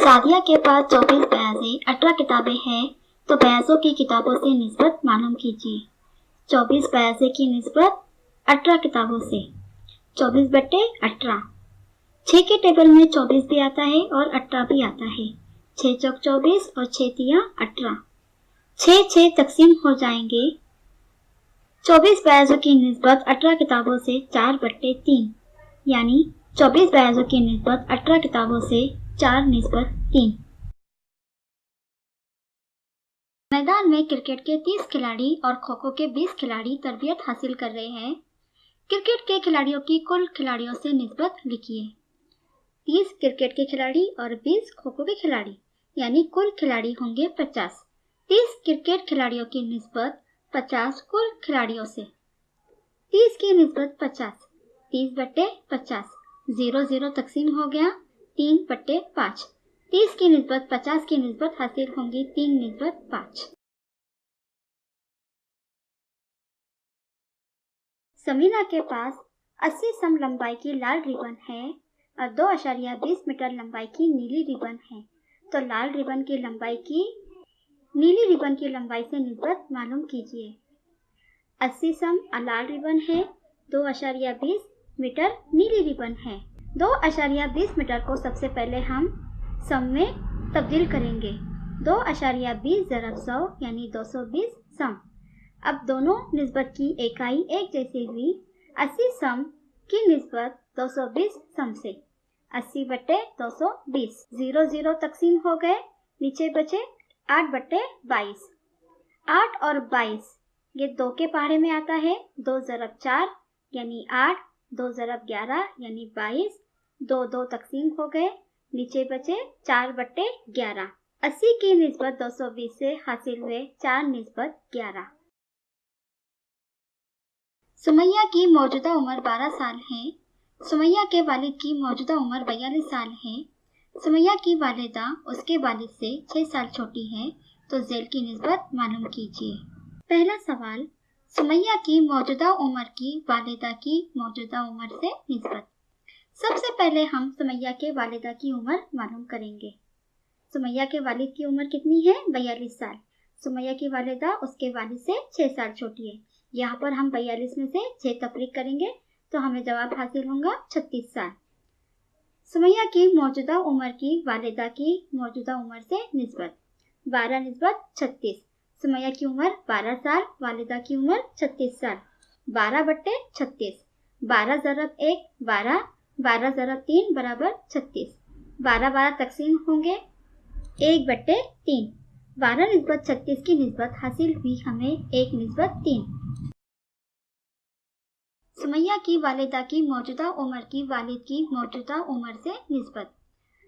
सादिया के पास 24 बयाज़ें 18 किताबें हैं, तो बयाज़ों की किताबों से निस्बत मालूम कीजिए। 24 बयाज़ें की निस्बत 18 किताबों से। 24/18। 6 के टेबल में 24 भी आता है और 18 भी आता है। 6 चौक 24 और 6 तिया 18। 6 तकसीम हो जाएंगे। 24 बयाज़ों की निस्बत 18 किताबों से 4/3, यानी 24 बयाज़ों की निस्बत 18 किताबों से 4/3। मैदान में क्रिकेट के 30 खिलाड़ी और खो खो के 20 खिलाड़ी तरबियत हासिल कर रहे हैं। क्रिकेट के खिलाड़ियों की कुल खिलाड़ियों से निस्बत लिखिए। 30 क्रिकेट के खिलाड़ी और 20 खो खो के खिलाड़ी, यानी कुल खिलाड़ी होंगे 50। 30 क्रिकेट खिलाड़ियों की निस्बत 50 कुल खिलाड़ियों से। 30 की निस्बत 50। 30/50। 0 तकसीम हो गया 3/5। 30 की निस्बत 50 की निस्बत हासिल होंगी 3/5। समीना के पास 80 सम लंबाई की लाल रिबन है और 2.20 मीटर लंबाई की नीली रिबन है, तो लाल रिबन की लंबाई की नीली रिबन की लंबाई से निस्बत मालूम कीजिए। 80 सम लाल रिबन है, 2.20 मीटर नीली रिबन है। 2.20 मीटर को सबसे पहले हम सम में तब्दील करेंगे। 2.20 ज़रब 100 यानी 220 सम। अब दोनों निस्बत की इकाई एक जैसी हुई। 80 सम की निस्बत 220 सम से। 80/220। 0 तकसीम हो गए, नीचे बचे 8/22। 8 और 22 ये 2 के पहाड़े में आता है। 2 ज़रब 4 यानी 8, 2 ज़रब 11 यानी 22। 2 तकसीम हो गए, नीचे बचे 4/11। 80 की निस्बत 220 से हासिल हुए 4/11। सुमैया की मौजूदा उम्र 12 साल है। सुमैया के वालिद की मौजूदा उम्र 42 साल है। सुमैया की वालिदा उसके वालिद से 6 साल छोटी है, तो ज़ेल की निस्बत मालूम कीजिए। पहला सवाल, सुमैया की मौजूदा उम्र की वालिदा की मौजूदा उम्र से निस्बत। सबसे पहले हम सुमैया के वालिदा की उम्र मालूम करेंगे। सुमैया के वालिद की उम्र कितनी है? 42 साल। सुमैया की वालिदा उसके वालिद से 6 साल छोटी है। यहाँ पर हम 42 में से 6 तफरीक करेंगे तो हमें जवाब हासिल होगा 36 साल। सुमैया की मौजूदा उम्र की वालिदा की मौजूदा उम्र से निस्बत। 12/36। सुमैया की उम्र 12 साल, वालिदा की उम्र 36 साल। 12/36। 12 ज़रब 1 12, 12 ज़रब 3 बराबर 36। 12 तकसीम होंगे 1/3। 12/36 की निस्बत हासिल हुई हमें 1/3। सुमैया की वालिदा की मौजूदा उम्र की वालिद की मौजूदा उम्र से निस्बत।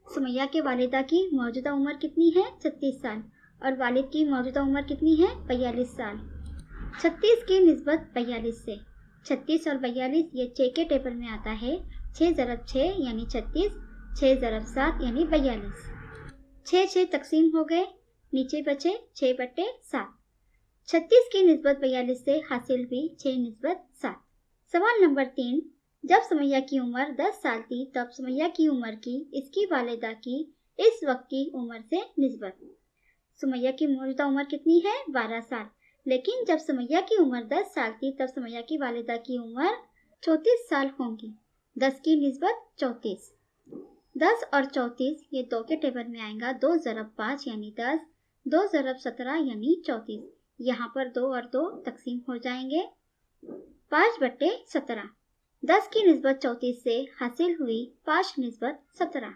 सुमैया के वालिदा की मौजूदा उम्र कितनी है? 36 साल और वालिद की मौजूदा उम्र कितनी है? 42 साल। 36 की निस्बत 42 से। 36 और 42 ये 6 के टेबल में आता है। 6 ज़रब 6 यानी 36, 6 ज़रब 7 यानी 42। 6 तकसीम हो गए, नीचे बचे 6/7। 36 की निस्बत 42 से हासिल हुई 6/7। सवाल नंबर 3, जब सुमैया की उम्र 10 साल थी तब सुमैया की उम्र की इसकी वालिदा की इस वक्त की उम्र से निस्बत। सुमैया की मौजूदा उम्र कितनी है? 12 साल। लेकिन जब सुमैया की उम्र 10 साल थी तब सुमैया की वालिदा की उम्र 34 साल होंगी। 10 की निस्बत 34। 10 और 34 ये 2 के टेबल में आएगा। 2 ज़रब 5 यानी 10, 2 ज़रब 17 यानी 34। यहाँ पर 2 और 2 तकसीम हो जाएंगे 5/17। 10 की निस्बत 34 से हासिल हुई 5/17।